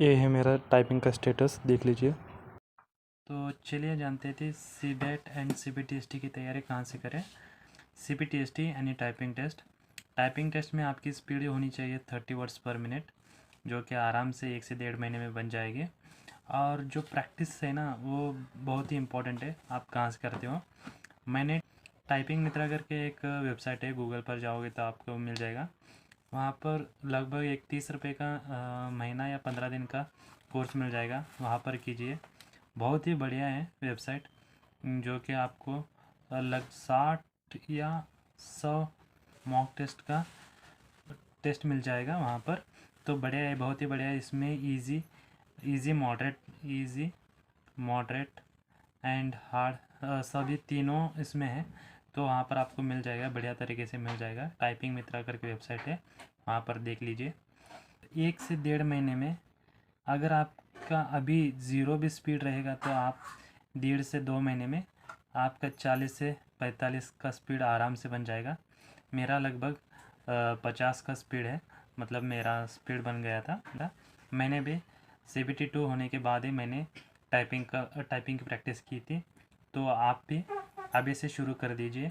ये है मेरा टाइपिंग का स्टेटस, देख लीजिए। तो चलिए जानते थे सीबेट एंड सीबीटीएसटी की तैयारी कहाँ से करें। सीबीटीएसटी यानी टाइपिंग टेस्ट। टाइपिंग टेस्ट में आपकी स्पीड होनी चाहिए 30 वर्ड्स पर मिनट, जो कि आराम से 1 से 1.5 महीने में बन जाएगी। और जो प्रैक्टिस है ना, वो बहुत ही इम्पोर्टेंट है। आप कहाँ से करते हो? मैंने टाइपिंग मित्रा करके एक वेबसाइट है, गूगल पर जाओगे तो आपको मिल जाएगा। वहाँ पर लगभग 31 रुपये का महीना या 15 दिन का कोर्स मिल जाएगा, वहाँ पर कीजिए। बहुत ही बढ़िया है वेबसाइट, जो कि आपको लग 60 या 100 मॉक टेस्ट का टेस्ट मिल जाएगा वहाँ पर। तो बढ़िया है, बहुत ही बढ़िया है। इसमें इजी मॉडरेट एंड हार्ड सभी तीनों इसमें है। तो वहाँ पर आपको मिल जाएगा, बढ़िया तरीके से मिल जाएगा। टाइपिंग मित्रा करके वेबसाइट है, वहाँ पर देख लीजिए। 1 से 1.5 महीने में अगर आपका अभी ज़ीरो भी स्पीड रहेगा तो आप 1.5 से 2 महीने में आपका 40 से 45 का स्पीड आराम से बन जाएगा। मेरा लगभग 50 का स्पीड है, मतलब मेरा स्पीड बन गया था। मैंने भी CBT2 होने के बाद ही मैंने टाइपिंग की प्रैक्टिस की थी। तो आप भी अभी से शुरू कर दीजिए।